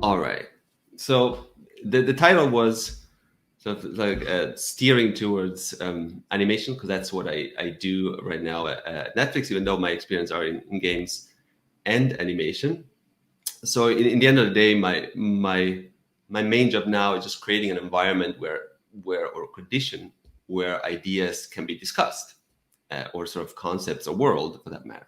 All right. So the title was sort of like steering towards animation, because that's what I do right now at Netflix, even though my experience are in games and animation. So in the end of the day, my main job now is just creating an environment where or condition where ideas can be discussed, or sort of concepts or world for that matter.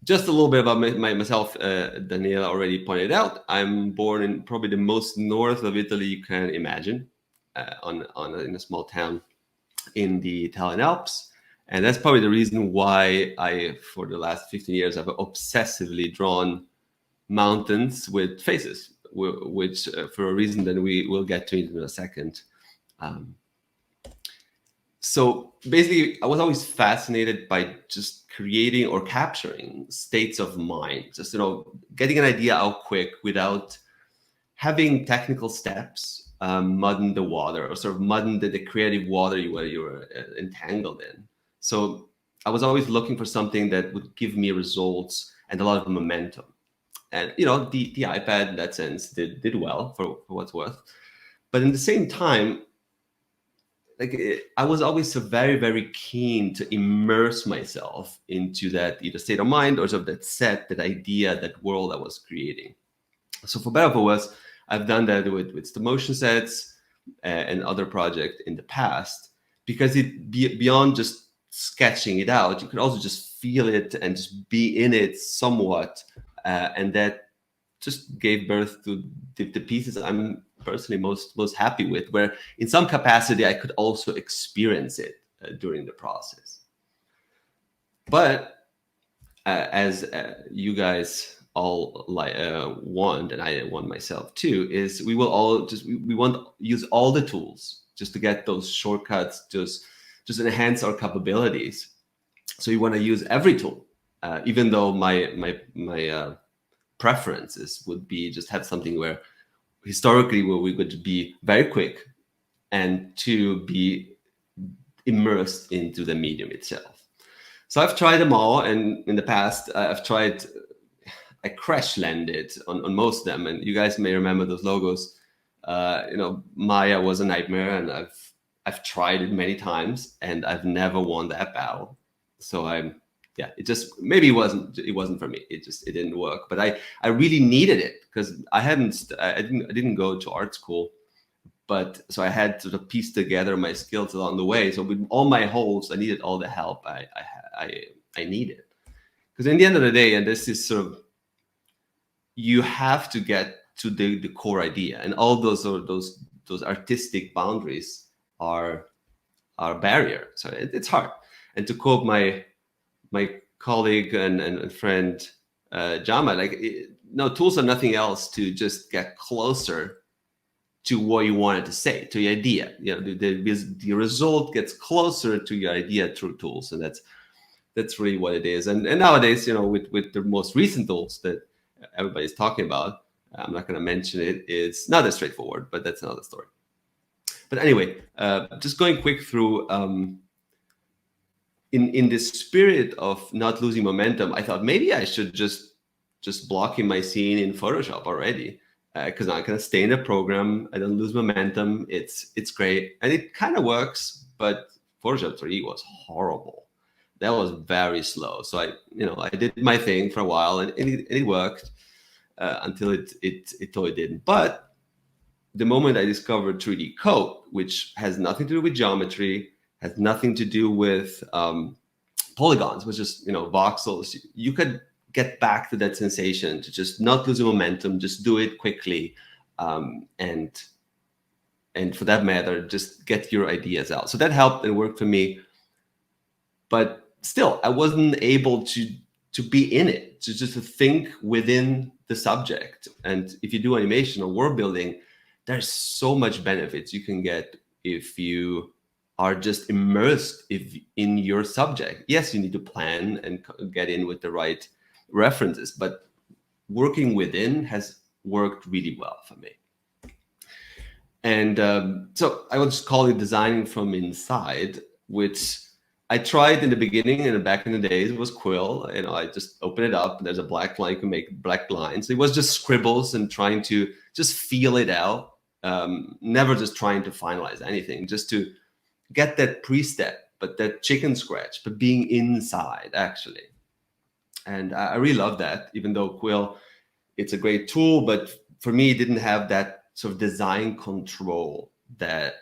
Just a little bit about myself. Daniela already pointed out, I'm born in probably the most north of Italy you can imagine, in a small town in the Italian Alps. And that's probably the reason why I, for the last 15 years, have obsessively drawn mountains with faces, which for a reason that we will get to in a second. So basically, I was always fascinated by just creating or capturing states of mind, just, getting an idea out quick without having technical steps mudden the water, or sort of mudden the creative water you were entangled in. So I was always looking for something that would give me results and a lot of momentum. And the iPad in that sense did well for what's worth. But in the same time, I was always so very, very keen to immerse myself into that either state of mind or sort of that idea, that world I was creating. So for better or for worse, I've done that with stop motion sets and other projects in the past, because beyond just sketching it out, you could also just feel it and just be in it somewhat, and that just gave birth to the pieces I'm personally most happy with, where in some capacity I could also experience it during the process. But as you guys all want, and I want myself too, is we will all we want to use all the tools just to get those shortcuts, just enhance our capabilities. So you want to use every tool, even though my preferences would be just have something where historically where we could be very quick and to be immersed into the medium itself. So I've tried them all, and in the past I crash landed on most of them, and you guys may remember those logos. Maya was a nightmare, and I've tried it many times, and I've never won that battle. So it just maybe it wasn't for me. It didn't work. But I really needed it, because I didn't go to art school, but so I had to piece together my skills along the way. So with all my holes, I needed all the help I needed, because in the end of the day, and this is sort of, you have to get to the core idea, and all those artistic boundaries are a barrier. So it's hard. And to quote my colleague and friend Jama, tools are nothing else to just get closer to what you wanted to say, to your idea. The result gets closer to your idea through tools, and that's really what it is. And nowadays, with the most recent tools that everybody's talking about, I'm not going to mention it. It's not as straightforward, but that's another story. But anyway, just going quick through. In the spirit of not losing momentum, I thought maybe I should just blocking my scene in Photoshop already, because I can stay in the program. I don't lose momentum. It's great, and it kind of works. But Photoshop 3 was horrible. That was very slow. So I did my thing for a while, and it worked until it totally didn't. But the moment I discovered 3D code, which has nothing to do with geometry, has nothing to do with polygons, was just voxels, you could get back to that sensation to just not lose momentum, just do it quickly, and for that matter, just get your ideas out. So that helped and worked for me. But still, I wasn't able to be in it, to just think within the subject. And if you do animation or world building, there's so much benefits you can get if you are just immersed in your subject. Yes, you need to plan and get in with the right references, but working within has worked really well for me. And so I would just call it designing from inside, which I tried in the beginning and back in the days, it was Quill. I just open it up and there's a black line, you can make black lines. It was just scribbles and trying to just feel it out. Never just trying to finalize anything, just to get that pre-step, but that chicken scratch, but being inside actually. And I really love that, even though Quill, it's a great tool, but for me, it didn't have that sort of design control that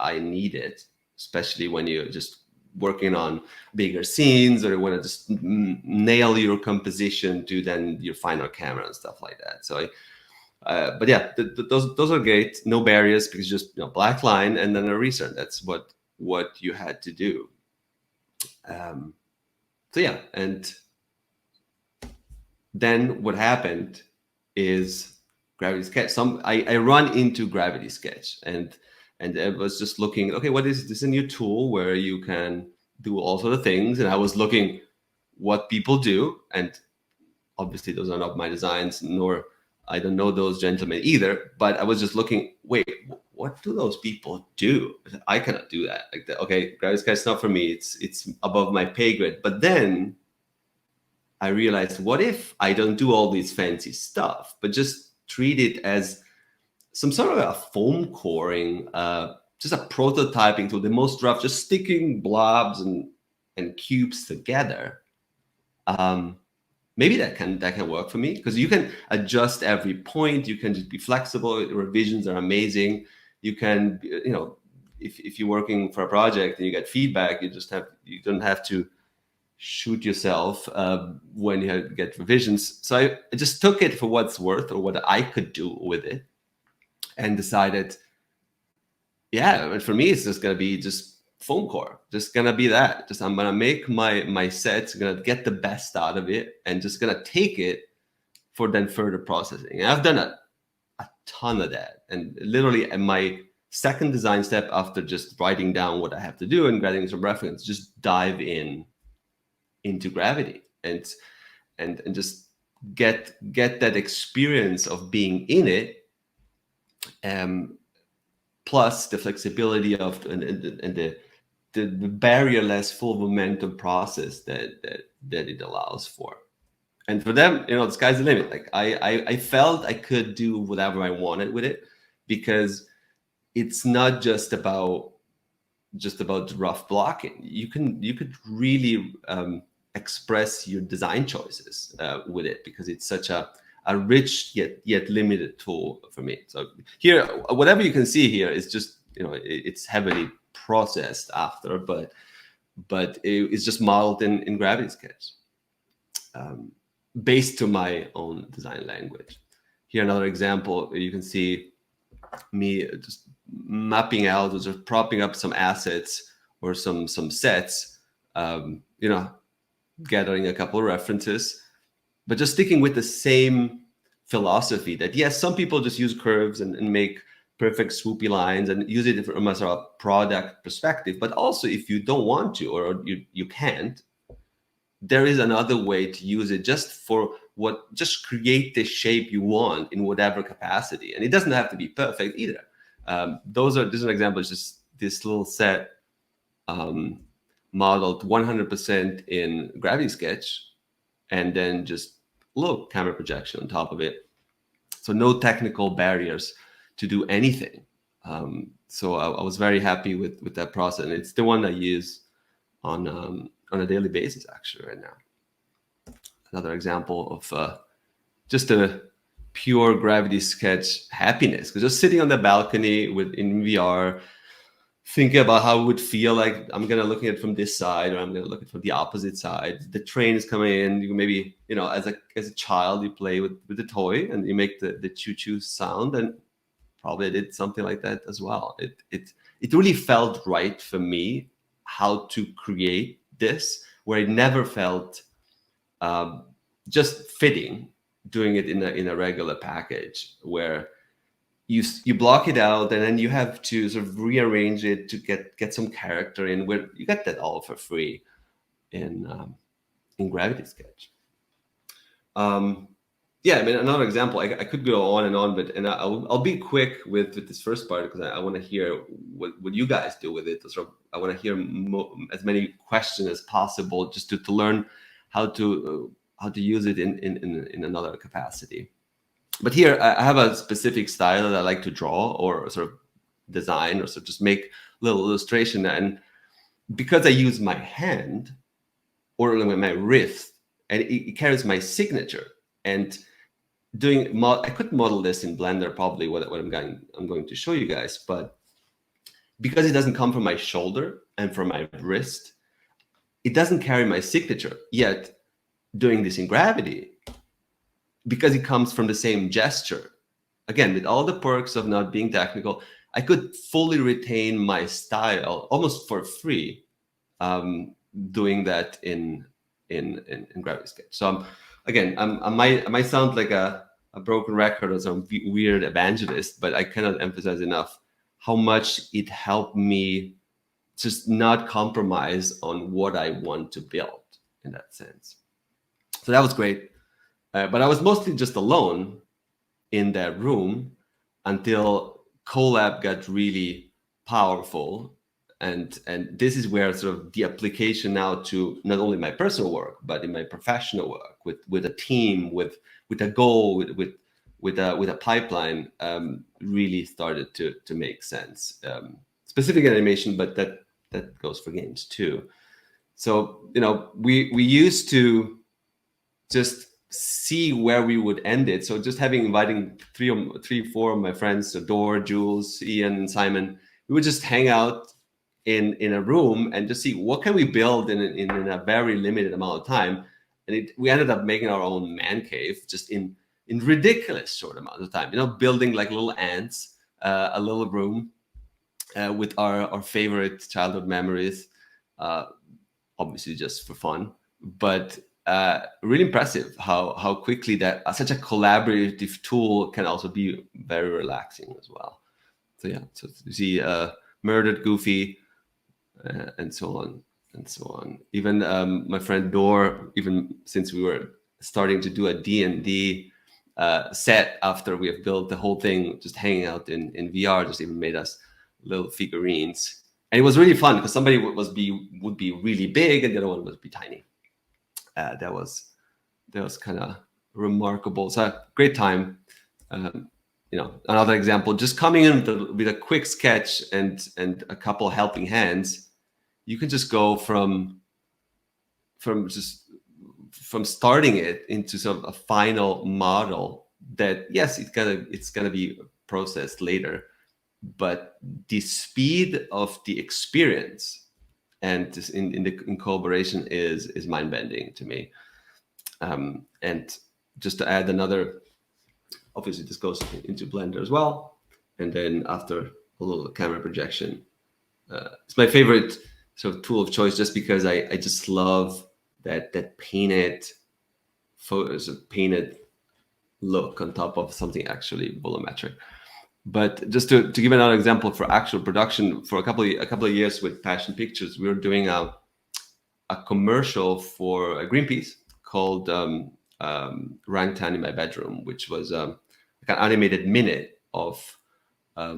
I needed, especially when you're just working on bigger scenes or you want to just nail your composition to then your final camera and stuff like that. So but yeah, those are great. No barriers, because just black line and then a recert. That's what you had to do. So yeah, and then what happened is Gravity Sketch. I run into Gravity Sketch, and I was just looking. Okay, what is this? A new tool where you can do all sort of things, and I was looking what people do, and obviously those are not my designs, nor I don't know those gentlemen either. But I was just looking. Wait, what do those people do? I cannot do that. Like that. Okay, Gravity Sketch is not for me. It's above my pay grade. But then I realized, what if I don't do all these fancy stuff, but just treat it as some sort of a foam coring, just a prototyping tool, the most rough, just sticking blobs and cubes together. Maybe that can work for me, because you can adjust every point. You can just be flexible. Revisions are amazing. You can, if you're working for a project and you get feedback, you don't have to shoot yourself when you get revisions. So I just took it for what's worth, or what I could do with it, and decided, yeah, for me, it's just going to be just foam core. Just going to be that. Just I'm going to make my sets, going to get the best out of it, and just going to take it for then further processing. And I've done a ton of that. And literally my second design step, after just writing down what I have to do and getting some reference, just dive into Gravity and just get that experience of being in it, plus the flexibility of and the barrierless full momentum process that it allows for. And for them, the sky's the limit. Like I felt I could do whatever I wanted with it, because it's not just about rough blocking. You could really express your design choices with it, because it's such a rich yet limited tool for me. So here, whatever you can see here is just, it's heavily processed after, but it's just modeled in Gravity Sketch, based to my own design language. Here, another example, you can see me just mapping out or just propping up some assets or some sets, gathering a couple of references, but just sticking with the same philosophy that, yes, some people just use curves and make perfect swoopy lines and use it from a sort of product perspective. But also, if you don't want to, or you can't, there is another way to use it, just create the shape you want in whatever capacity. And it doesn't have to be perfect either. This is an example, just this little set, modeled 100% in Gravity Sketch, and then just a little camera projection on top of it. So no technical barriers to do anything. So I was very happy with that process, and it's the one I use on a daily basis actually right now. Another example of just a pure Gravity Sketch happiness, because just sitting on the balcony in VR, thinking about how it would feel like I'm gonna look at it from this side, or I'm gonna look at it from the opposite side. The train is coming in. You maybe, as a child, you play with the toy and you make the choo-choo sound, and probably I did something like that as well. It really felt right for me how to create this, where it never felt just fitting doing it in a regular package, where you block it out and then you have to sort of rearrange it to get some character in, where you get that all for free in Gravity Sketch. yeah, I mean, another example, I could go on and on, but I'll be quick with this first part because I want to hear what you guys do with it. So I want to hear as many questions as possible, just to learn how to use it in another capacity. But here I have a specific style that I like to draw or sort of design, or sort of just make a little illustration. And because I use my hand or my wrist, and it carries my signature, and I could model this in Blender, probably what I'm going to show you guys, but because it doesn't come from my shoulder and from my wrist, it doesn't carry my signature. Yet doing this in Gravity, because it comes from the same gesture, again, with all the perks of not being technical, I could fully retain my style almost for free, doing that in Gravity Sketch. So I might sound like a broken record or some weird evangelist, but I cannot emphasize enough how much it helped me just not compromise on what I want to build in that sense. So that was great. But I was mostly just alone in that room until Colab got really powerful. And this is where sort of the application now to not only my personal work, but in my professional work with a team, with a goal, with a pipeline, really started to make sense. Specific animation, but that goes for games too. So we used to just see where we would end it. So just inviting four of my friends, so Dor, Jules, Ian, Simon, we would just hang out in a room and just see what can we build in a very limited amount of time. And we ended up making our own man cave just in ridiculous short amount of time. Building like little ants, a little room with our favorite childhood memories, obviously just for fun, but really impressive how quickly that such a collaborative tool can also be very relaxing as well. So yeah, so you see Murdered, Goofy, and so on and so on. Even my friend Dor, even since we were starting to do a D&D set after we have built the whole thing, just hanging out in VR, just even made us little figurines. And it was really fun because somebody would be really big and the other one would be tiny. That was kind of remarkable. So great time. Another example, just coming in with a quick sketch and a couple helping hands, you can just go from starting it into sort of a final model that, yes, it's gonna be processed later, but the speed of the experience and in collaboration is mind-bending to me. And just to add another, obviously this goes into Blender as well, and then after a little camera projection, it's my favorite sort of tool of choice, just because I just love that painted photos, of painted look on top of something actually volumetric. But just to give another example for actual production, for a couple of years with Passion Pictures, we were doing a commercial for Greenpeace called Orangutan in My Bedroom, which was like an animated minute of a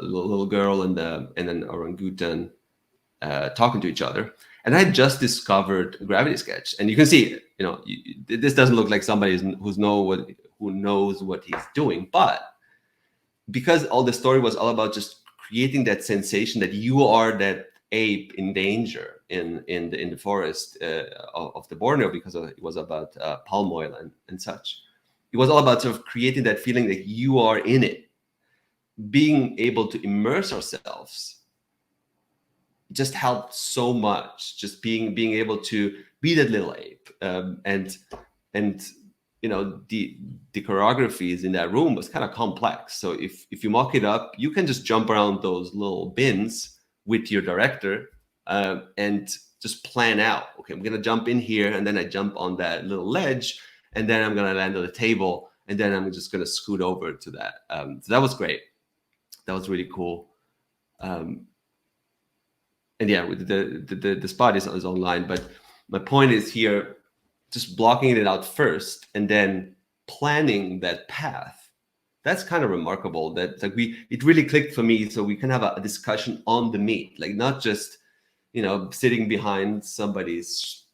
little girl and an orangutan talking to each other. And I just discovered Gravity Sketch, and you can see, this doesn't look like somebody who knows what he's doing, but because all the story was all about just creating that sensation that you are that ape in danger in the forest of the Borneo, because it was about palm oil and such. It was all about sort of creating that feeling that you are in it. Being able to immerse ourselves just helped so much. Just being able to be that little ape, and the choreographies in that room was kind of complex. So if you mock it up, you can just jump around those little bins with your director and just plan out, okay, I'm gonna jump in here, and then I jump on that little ledge, and then I'm gonna land on the table, and then I'm just gonna scoot over to that. So that was great. That was really cool. And yeah, with the spot is online, but my point is here, just blocking it out first, and then planning that path. That's kind of remarkable. That like it really clicked for me. So we can have a discussion on the meet, like not just sitting behind somebody's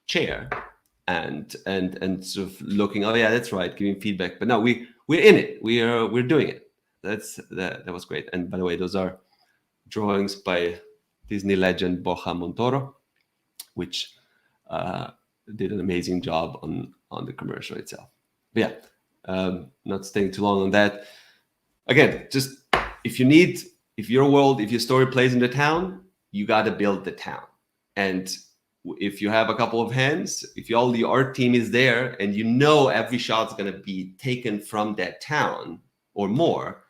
chair and sort of looking, oh yeah, that's right, giving feedback. But no, we're in it. We're doing it. That was great. And by the way, those are drawings by Disney legend Borja Montoro, which did an amazing job on the commercial itself. But yeah, not staying too long on that. Again, just if your story plays in the town, you got to build the town. And if you have a couple of hands, if all the art team is there, and every shot's going to be taken from that town or more,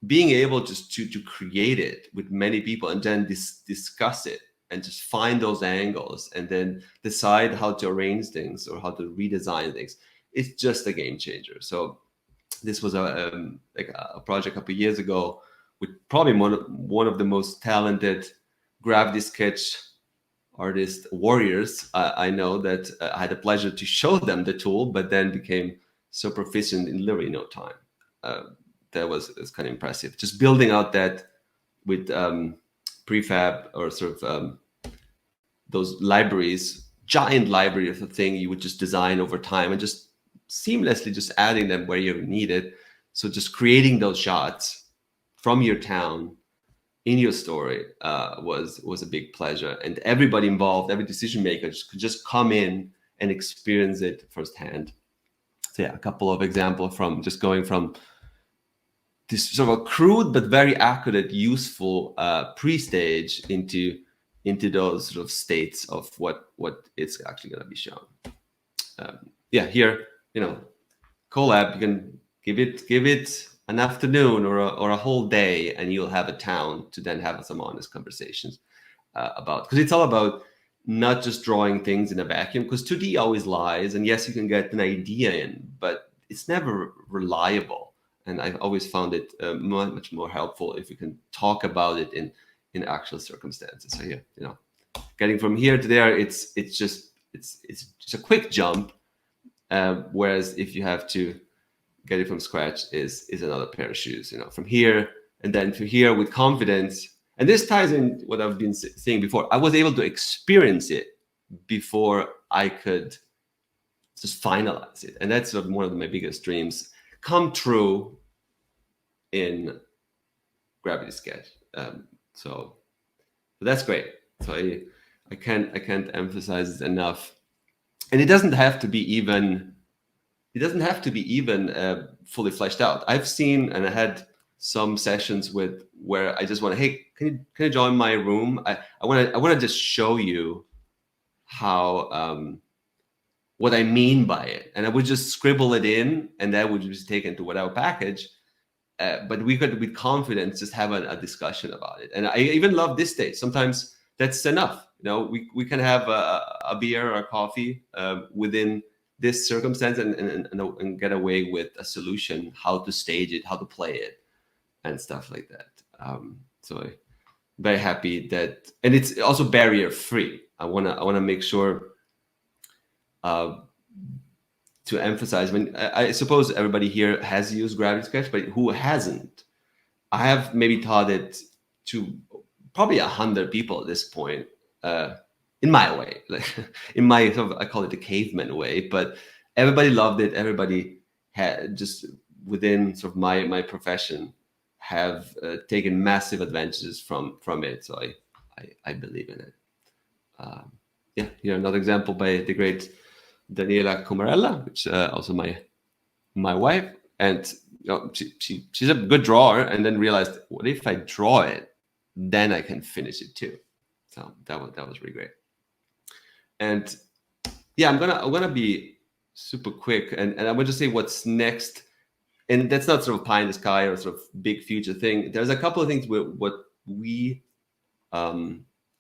being able just to create it with many people and then discuss it and just find those angles and then decide how to arrange things or how to redesign things, it's just a game changer. So this was a project a couple of years ago with probably one of the most talented gravity sketch artist warriors I know, that I had the pleasure to show them the tool, but then became so proficient in literally no time. That was kind of impressive. Just building out that with prefab or sort of those libraries, giant library of the thing you would just design over time and just seamlessly just adding them where you need it. So just creating those shots from your town in your story was a big pleasure. And everybody involved, every decision maker could just come in and experience it firsthand. So yeah, a couple of examples from just going from this sort of a crude but very accurate, useful pre-stage into those sort of states of what it's actually going to be shown. Yeah, here, collab, you can give it an afternoon or a whole day, and you'll have a town to then have some honest conversations about. Because it's all about not just drawing things in a vacuum, because 2D always lies, and yes, you can get an idea in, but it's never reliable. And I've always found it much more helpful if you can talk about it in actual circumstances. So yeah, getting from here to there, it's just a quick jump. Whereas if you have to get it from scratch, is another pair of shoes. From here and then to here with confidence. And this ties in what I've been saying before. I was able to experience it before I could just finalize it, and that's sort of one of my biggest dreams come true in Gravity Sketch. So that's great. So I can't emphasize it enough. And it doesn't have to be even fully fleshed out. I've seen, and I had some sessions where I just want to, hey, can you join my room? I want to just show you how what I mean by it, and I would just scribble it in, and that would just take into whatever package. But we could, with confidence, just have a discussion about it. And I even love this stage. Sometimes that's enough. We can have a beer or a coffee within this circumstance and get away with a solution, how to stage it, how to play it, and stuff like that. So I'm very happy that, and it's also barrier free. I wanna make sure to emphasize, I suppose everybody here has used Gravity Sketch, but who hasn't? I have maybe taught it to probably 100 people at this point, in my way, like in my sort of, I call it the caveman way, but everybody loved it. Everybody had just within sort of my profession have taken massive advantages from it. So I believe in it. Yeah, here another example by the great Daniela Comarella, which also my wife, and she's a good drawer, and then realized, what if I draw it, then I can finish it too. So that was really great. And yeah, I'm gonna be super quick, and I'm gonna just say what's next, and that's not sort of pie in the sky or sort of big future thing. There's a couple of things what we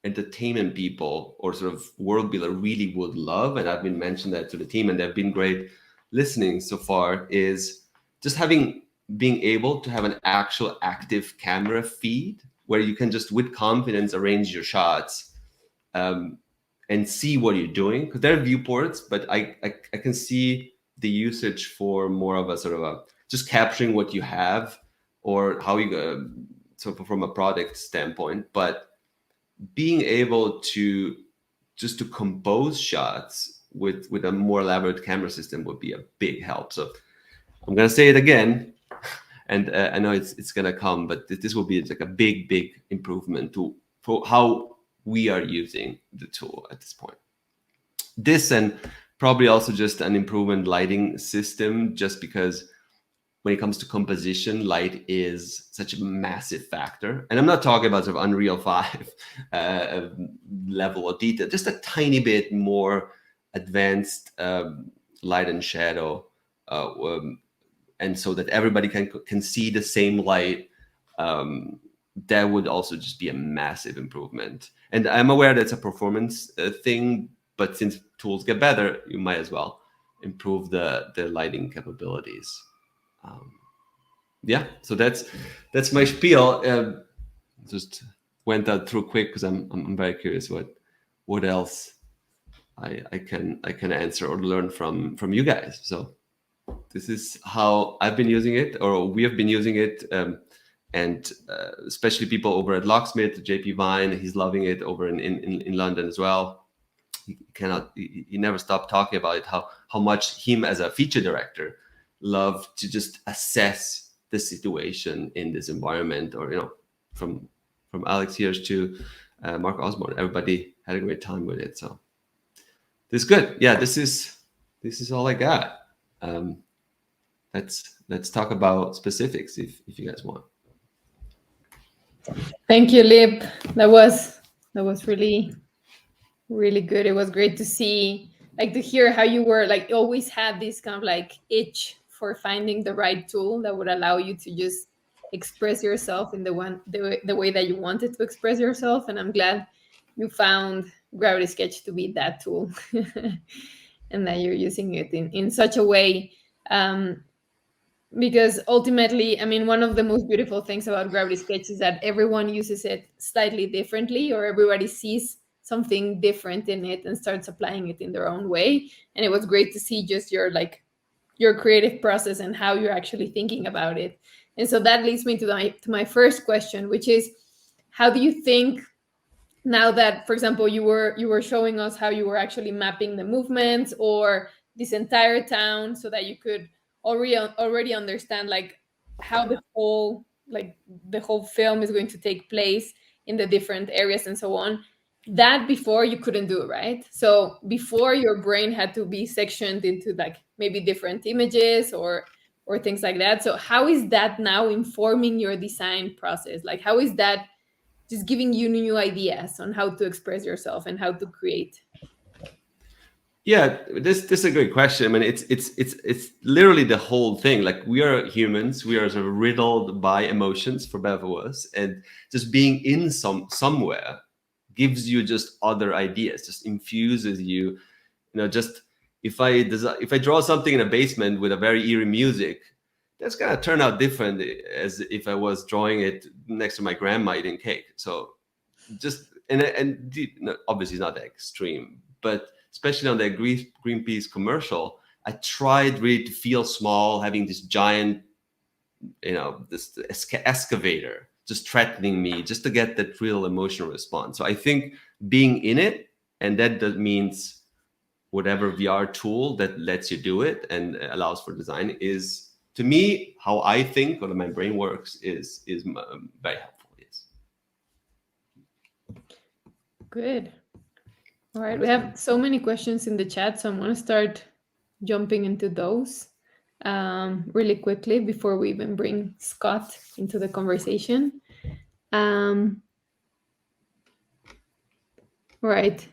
entertainment people or sort of world builder really would love, and I've been mentioning that to the team, and they've been great listening so far, is just being able to have an actual active camera feed where you can just with confidence arrange your shots and see what you're doing, because there are viewports, but I can see the usage for more of a sort of a just capturing what you have or how you so from a product standpoint, but being able to just to compose shots with a more elaborate camera system would be a big help. So I'm gonna say it again, and I know it's gonna come, but this will be like a big improvement to for how we are using the tool at this point. This and probably also just an improvement lighting system, just because when it comes to composition, light is such a massive factor. And I'm not talking about sort of Unreal 5 level of detail, just a tiny bit more advanced light and shadow, and so that everybody can see the same light. That would also just be a massive improvement. And I'm aware that's a performance thing, but since tools get better, you might as well improve the lighting capabilities. Yeah, so that's my spiel. Just went that through quick because I'm very curious what else I can answer or learn from you guys. So this is how I've been using it, or we have been using it, and especially people over at Locksmith, JP Vine, he's loving it over in London as well. He never stopped talking about it, how much him as a feature director loved to just assess the situation in this environment, or from Alex Hirsch to Mark Osborne, everybody had a great time with it. So this is good. Yeah, this is all I got. Let's talk about specifics if you guys want. Thank you, Lip. That was really good. It was great to see, like, to hear how you were like always had this kind of like itch for finding the right tool that would allow you to just express yourself in the way that you wanted to express yourself. And I'm glad you found Gravity Sketch to be that tool and that you're using it in such a way. Because ultimately, I mean, one of the most beautiful things about Gravity Sketch is that everyone uses it slightly differently, or everybody sees something different in it and starts applying it in their own way. And it was great to see just your creative process and how you're actually thinking about it. And so that leads me to my first question, which is, how do you think, now that, for example, you were showing us how you were actually mapping the movements or this entire town, so that you could already understand like how the whole film is going to take place in the different areas and so on, that before you couldn't do, right? So before, your brain had to be sectioned into like maybe different images or things like that. So how is that now informing your design process? Like, how is that just giving you new ideas on how to express yourself and how to create? Yeah, this is a great question. I mean, it's literally the whole thing. Like, we are humans, we are sort of riddled by emotions, for better or worse, and just being in somewhere gives you just other ideas, just infuses you. Just if I draw something in a basement with a very eerie music, that's gonna turn out different as if I was drawing it next to my grandma eating cake. So just and obviously it's not that extreme, but especially on the Greenpeace commercial, I tried really to feel small, having this giant, this excavator just threatening me, just to get that real emotional response. So I think being in it, and that means whatever VR tool that lets you do it and allows for design, is, to me, how I think, or my brain works, is very helpful. Yes. Good. All right, we have so many questions in the chat, so I'm going to start jumping into those really quickly before we even bring Scott into the conversation. Right.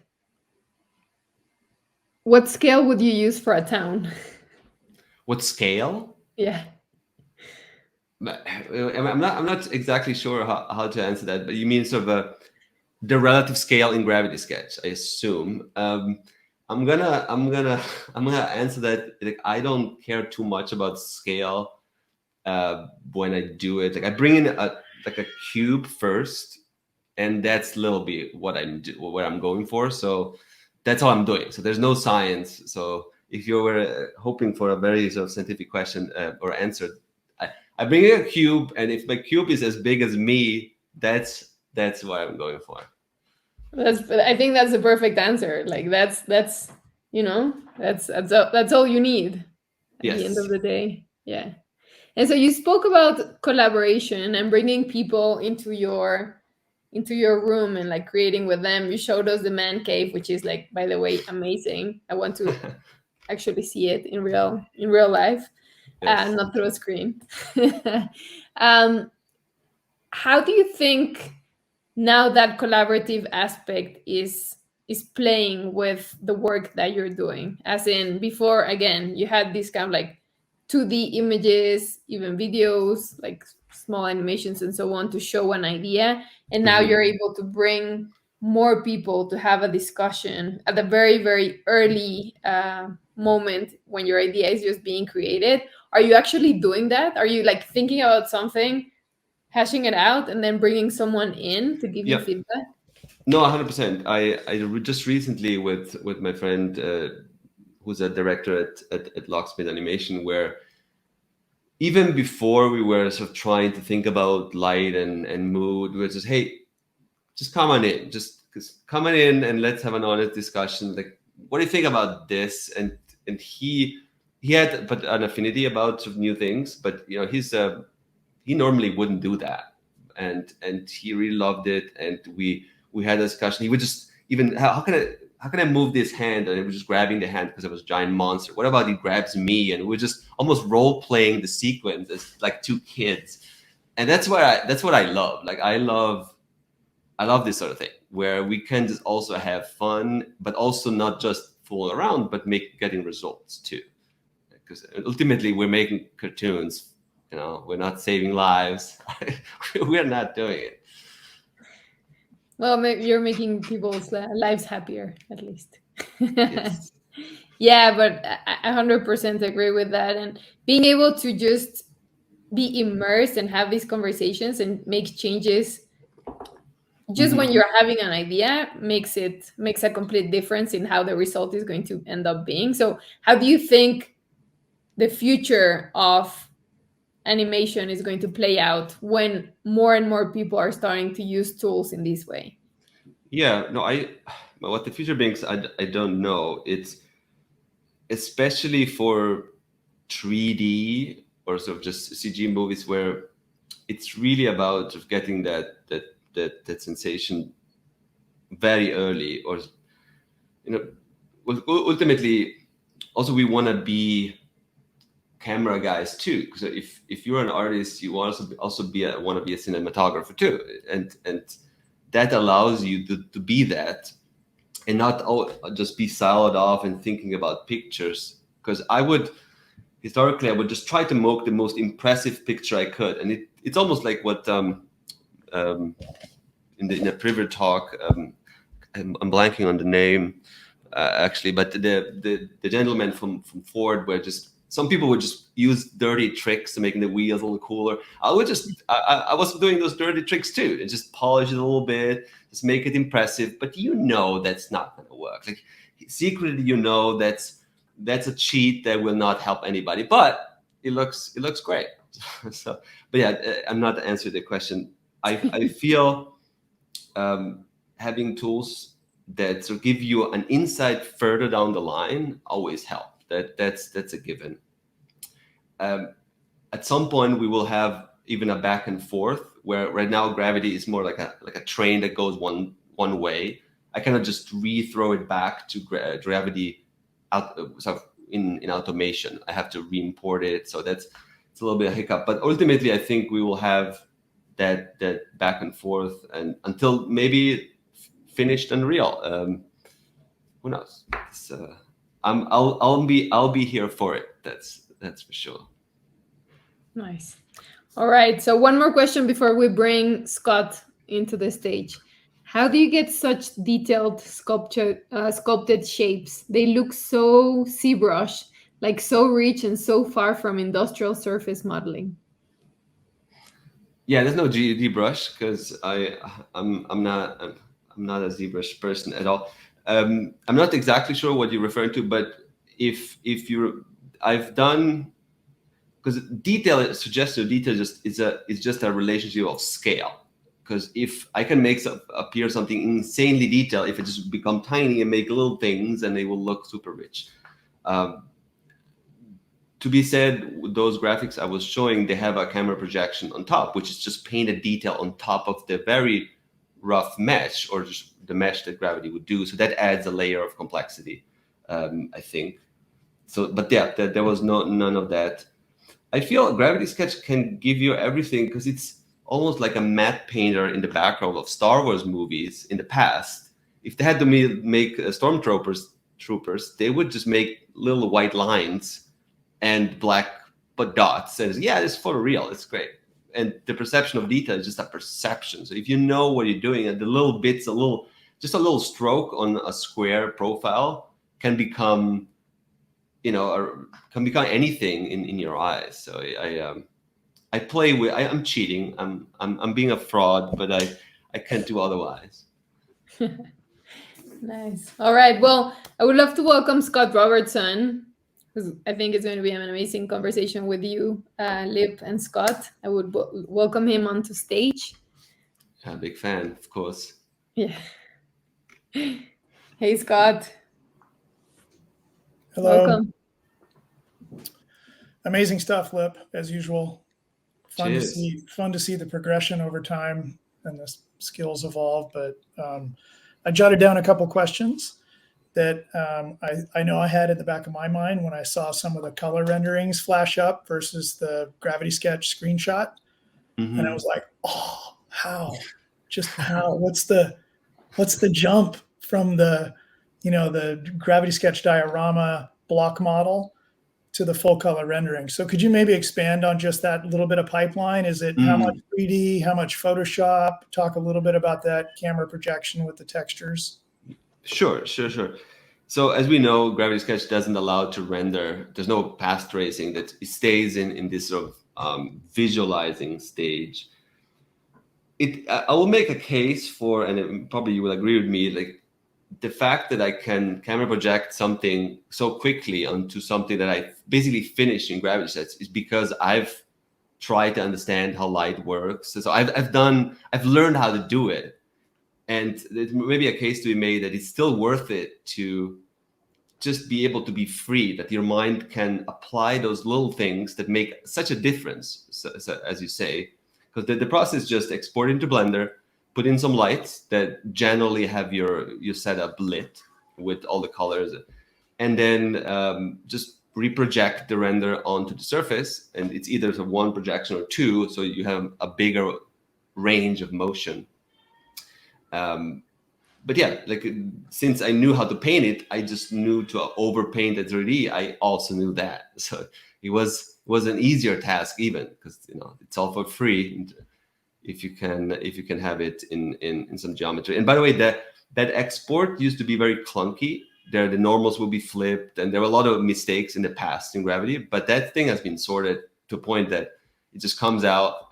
What scale would you use for a town? What scale? Yeah. I'm not exactly sure how to answer that, but you mean sort of the relative scale in Gravity Sketch, I assume. I'm gonna answer that. Like, I don't care too much about scale when I do it. Like, I bring in a cube first, and that's a little bit what I'm going for. So that's all I'm doing. So there's no science. So if you were hoping for a very sort of scientific question or answer, I bring in a cube, and if my cube is as big as me, that's what I'm going for. I think that's the perfect answer. Like that's you know that's all you need at the end of Yes. the day. Yeah. And so you spoke about collaboration and bringing people into your room and like creating with them. You showed us the man cave, which is like, by the way, amazing. I want to actually see it in real life, Yes. not through a screen. um, how do you think now that collaborative aspect is playing with the work that you're doing? As in, before, again, you had this kind of like 2D images, even videos, like small animations and so on to show an idea, and now you're Mhm. able to bring more people to have a discussion at a very very early moment when your idea is just being created. Are you actually doing that? Are you like thinking about something, hashing it out, and then bringing someone in to give you Yep. feedback? No, 100%. Just recently with my friend who's a director at Locksmith Animation, where even before we were sort of trying to think about light and mood, we were just, hey, just come on in, just come on in and let's have an honest discussion. Like, what do you think about this? And he had but an affinity about sort of new things, but he normally wouldn't do that, and he really loved it, and we had a discussion. He would just even how can I move this hand, and he was just grabbing the hand because it was a giant monster. What about he grabs me, and we're just almost role playing the sequence as like two kids, and that's what I love. Like I love this sort of thing where we can just also have fun, but also not just fool around, but getting results too. Because ultimately we're making cartoons. We're not saving lives. We're not doing it. Well, maybe you're making people's lives happier, at least. Yes. Yeah, but I 100% agree with that. And being able to just be immersed and have these conversations and make changes just when Hmm. you're having an idea makes a complete difference in how the result is going to end up being. So how do you think the future of animation is going to play out when more and more people are starting to use tools in this way? Yeah. No. What the future brings, I don't know. It's especially for 3D or sort of just CG movies where it's really about sort of getting that sensation very early, or you know ultimately also we want to be camera guys too, because if you're an artist, you also want to be a cinematographer too, and that allows you to be that, and not just be siloed off and thinking about pictures. Because historically I would just try to make the most impressive picture I could, and it's almost like what um, in a previous talk, I'm blanking on the name actually, but the gentleman from Ford, where just some people would just use dirty tricks to making the wheels a little cooler. I was doing those dirty tricks too, and just polish it a little bit, just make it impressive. But that's not going to work. Like secretly, that's a cheat that will not help anybody, but it looks great. So, but yeah, I'm not answering the question. I feel having tools that sort of give you an insight further down the line always help. That's a given. Um, at some point, we will have even a back and forth where right now gravity is more like a train that goes one way. I cannot just re-throw it back to gravity out sort of in automation. I have to re-import it, so it's a little bit of a hiccup. But ultimately, I think we will have that back and forth, and until maybe finished and real. Who knows? I'll be here for it. That's for sure. Nice. All right. So one more question before we bring Scott into the stage. How do you get such detailed sculpted shapes? They look so ZBrush, like so rich and so far from industrial surface modeling. Yeah, there's no GED brush because I'm not a ZBrush person at all. I'm not exactly sure what you're referring to, but I've done, because detail, suggestive detail is just a relationship of scale. Because if I can make appear something insanely detailed, if it just become tiny and make little things, and they will look super rich. To be said, those graphics I was showing, they have a camera projection on top, which is just painted detail on top of the very rough mesh, or just the mesh that gravity would do. So that adds a layer of complexity, I think. So, but yeah, there was none of that. I feel Gravity Sketch can give you everything, because it's almost like a matte painter in the background of Star Wars movies in the past. If they had to make stormtroopers, they would just make little white lines and black but dots. And yeah, it's photoreal. It's great. And the perception of detail is just a perception. So if you know what you're doing, and the little bits, just a little stroke on a square profile can become, can become anything in your eyes. So I play with. I'm cheating. I'm being a fraud, but I can't do otherwise. Nice. All right. Well, I would love to welcome Scott Robertson, because I think it's going to be an amazing conversation with you, Lip and Scott. I would welcome him onto stage. I'm a big fan, of course. Yeah. Hey, Scott. Hello. Welcome. Amazing stuff, Lip, as usual. Fun Cheers. to see the progression over time and the skills evolve. But I jotted down a couple questions that I know I had in the back of my mind when I saw some of the color renderings flash up versus the Gravity Sketch screenshot. Mm-hmm. And I was like, oh, how? Just how? What's the jump from the Gravity Sketch diorama block model to the full color rendering? So could you maybe expand on just that little bit of pipeline? Is it how much 3D, how much Photoshop? Talk a little bit about that camera projection with the textures. Sure. So as we know, Gravity Sketch doesn't allow to render. There's no path tracing. That it stays in this sort of visualizing stage. I will make a case for, and probably you will agree with me, like the fact that I can camera project something so quickly onto something that I basically finished in Gravity Sketch is because I've tried to understand how light works. So I've learned how to do it. And there's maybe a case to be made that it's still worth it to just be able to be free, that your mind can apply those little things that make such a difference, so, as you say. Because the process is just export into Blender, put in some lights that generally have your setup lit with all the colors, and then just reproject the render onto the surface. And it's either one projection or two, so you have a bigger range of motion. But yeah, like since I knew how to paint it, I just knew to overpaint the 3D. I also knew that, so it was an easier task, even because it's all for free if you can have it in some geometry. And by the way, that export used to be very clunky. The normals will be flipped, and there were a lot of mistakes in the past in Gravity. But that thing has been sorted to a point that it just comes out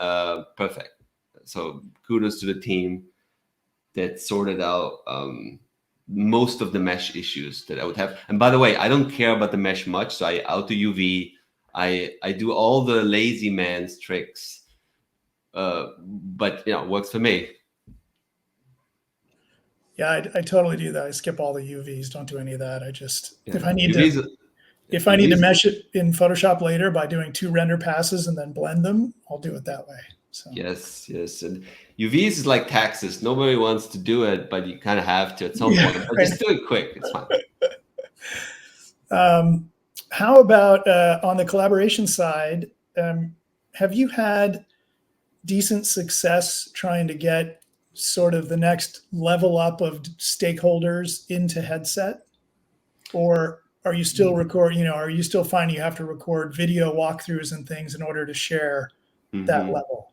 perfect. So kudos to the team that sorted out most of the mesh issues that I would have. And by the way, I don't care about the mesh much, so I auto UV. I do all the lazy man's tricks, but works for me. Yeah, I totally do that. I skip all the UVs. Don't do any of that. I just if I need to mesh it in Photoshop later by doing 2 render passes and then blend them, I'll do it that way. So. Yes. And UVs is like taxes. Nobody wants to do it, but you kind of have to at some point. But just do it quick. It's fine. How about on the collaboration side? Have you had decent success trying to get sort of the next level up of stakeholders into headset? Or are you still are you still finding you have to record video walkthroughs and things in order to share that level?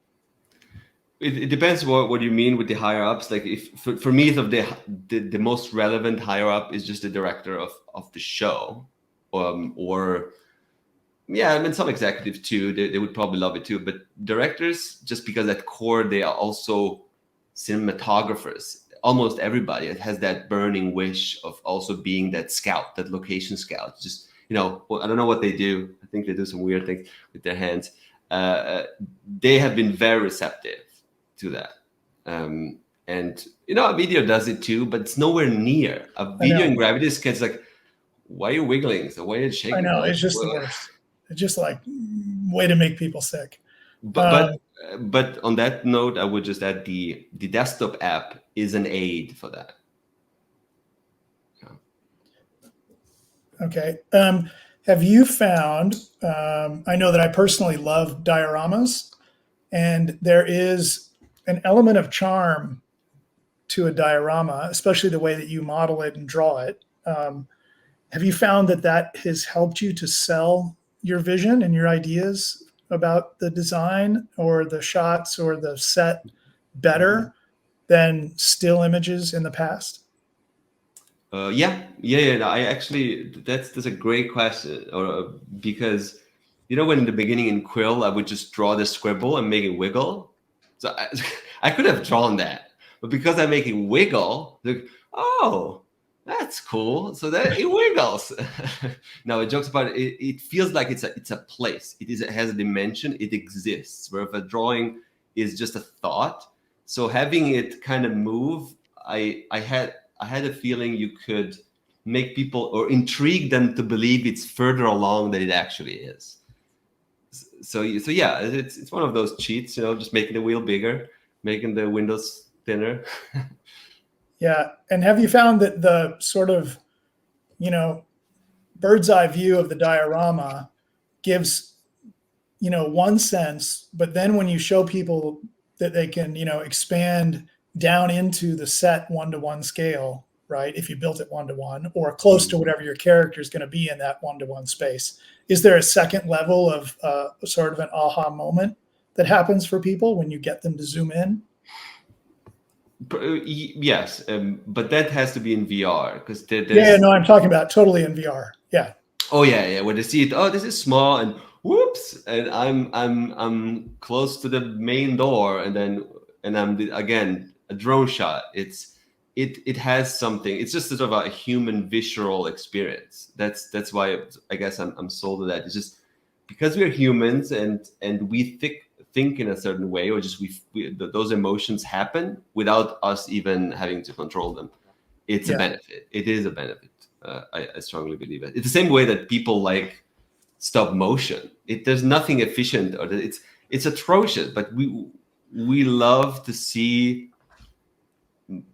It depends what you mean with the higher ups. Like if for me, the most relevant higher up is just the director of the show, or yeah, I mean some executives too. They would probably love it too. But directors, just because at core they are also cinematographers. Almost everybody has that burning wish of also being that scout, that location scout. Just well, I don't know what they do. I think they do some weird things with their hands. They have been very receptive to that. And a video does it too, but it's nowhere near a video in gravity sketch. Like, why are you wiggling? So why are you shaking? I know, like, it's just the worst. It's just like way to make people sick. But on that note, I would just add the desktop app is an aid for that. Okay. Have you found, I know that I personally love dioramas, and there is an element of charm to a diorama, especially the way that you model it and draw it. Have you found that has helped you to sell your vision and your ideas about the design or the shots or the set better than still images in the past? Yeah. I actually, that's a great question, because when in the beginning in Quill I would just draw the scribble and make it wiggle. So I could have drawn that, but because I make it wiggle, like, oh, that's cool. So that it wiggles. No, it jokes about it. It feels like it's a place. It has a dimension. It exists. Where if a drawing is just a thought, so having it kind of move, I had a feeling you could make people or intrigue them to believe it's further along than it actually is. So yeah, it's one of those cheats, just making the wheel bigger, making the windows thinner. Yeah. And have you found that the sort of, bird's eye view of the diorama gives, one sense, but then when you show people that they can, expand down into the set 1-to-1 scale, right? If you built it 1-to-1 or close to whatever your character is going to be in that 1-to-1 space, is there a second level of sort of an aha moment that happens for people when you get them to zoom in? Yes, but that has to be in VR because I'm talking about totally in VR. Yeah. Oh yeah. When they see it, oh, this is small, and whoops, and I'm close to the main door, and I'm again a drone shot. It has something. It's just sort of a human visceral experience. That's why I guess I'm sold to that. It's just because we're humans and we think in a certain way, or just those emotions happen without us even having to control them. It's a benefit. It is a benefit. I strongly believe it. It's the same way that people like stop motion. There's nothing efficient, or it's atrocious. But we love to see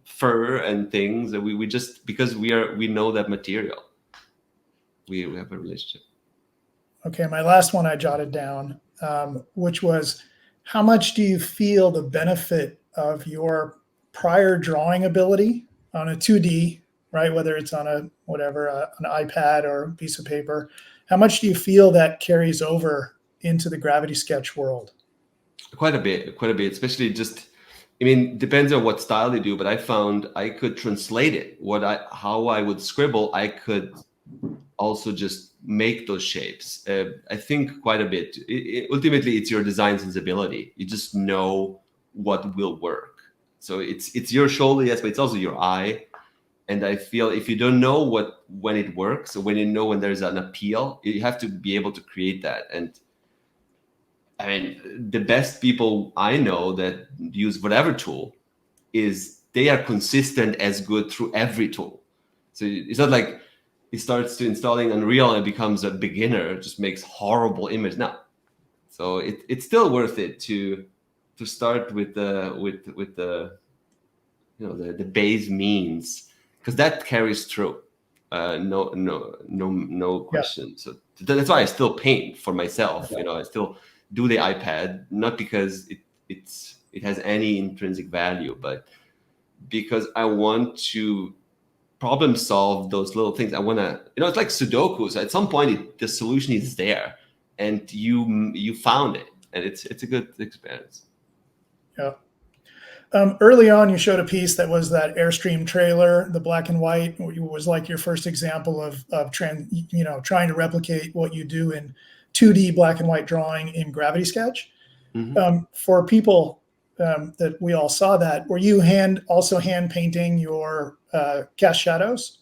fur and things that we just, because we know that material. We have a relationship. Okay, my last one I jotted down, which was, how much do you feel the benefit of your prior drawing ability on a 2D, right? Whether it's on an iPad or a piece of paper, how much do you feel that carries over into the Gravity Sketch world? Quite a bit, especially depends on what style they do, but I found I could translate it. How I would scribble, I could also just make those shapes. I think quite a bit. Ultimately, it's your design sensibility. You just know what will work. So it's your shoulder, yes, but it's also your eye. And I feel if you don't know when it works, or when there's an appeal, you have to be able to create that. And I mean, the best people I know that use whatever tool they are consistent as good through every tool. So it's not like he starts to installing Unreal and becomes a beginner, just makes horrible image. No. So it's still worth it to start with the base means, because that carries through. No question. Yeah. So that's why I still paint for myself. I still do the iPad, not because it has any intrinsic value, but because I want to problem solve those little things. I want to, it's like Sudoku. So at some point, the solution is there, and you found it, and it's a good experience. Yeah. Early on, you showed a piece that was that Airstream trailer, the black and white. It was like your first example of trying to replicate what you do in 2D black and white drawing in Gravity Sketch. Mm-hmm. For people that we all saw that, were you also hand painting your cast shadows?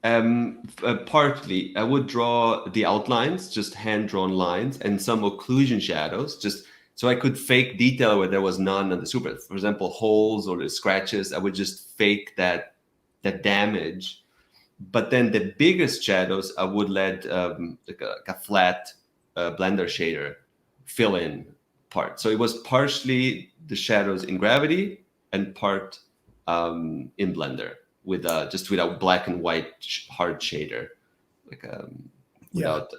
Partly, I would draw the outlines, just hand-drawn lines, and some occlusion shadows, just so I could fake detail where there was none on the super. For example, holes or the scratches, I would just fake that damage. But then the biggest shadows, I would let like a flat Blender shader fill in part. So it was partially the shadows in Gravity and part in Blender with just with a black and white hard shader, like without.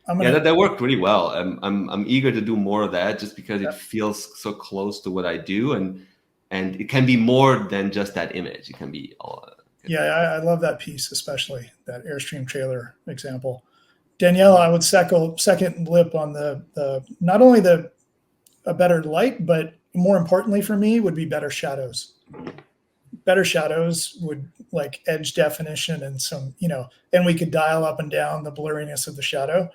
That worked really well. I'm eager to do more of that, just because it feels so close to what I do, and it can be more than just that image. It can be all. I love that piece, especially that Airstream trailer example. Daniela, I would second Lip on the not only a better light, but more importantly for me would be better shadows. Better shadows would, like, edge definition and some, and we could dial up and down the blurriness of the shadow.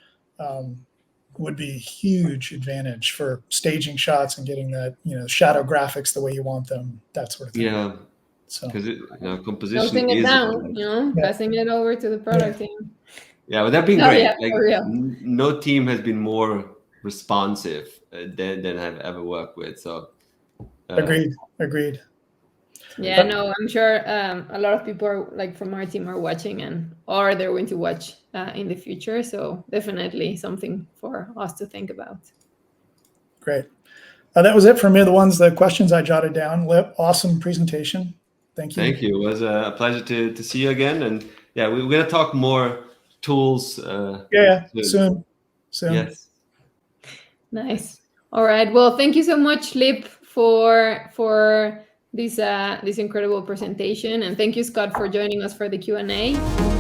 Would be a huge advantage for staging shots and getting that, shadow graphics the way you want them, that sort of thing. Yeah. So because composition Noting it is down, passing it over to the product team. Yeah, but that being great. Yeah, like, for real. No team has been more responsive than I've ever worked with. So agreed. Yeah, no, I'm sure a lot of people are, like, from our team are watching or they're going to watch in the future. So definitely something for us to think about. Great. That was it for me. The questions I jotted down. Lip, awesome presentation. Thank you. Thank you. It was a pleasure to see you again. And yeah, we're going to talk more tools. Soon. Yes. Nice. All right. Well, thank you so much, Lip, for this incredible presentation, and thank you, Scott, for joining us for the Q&A.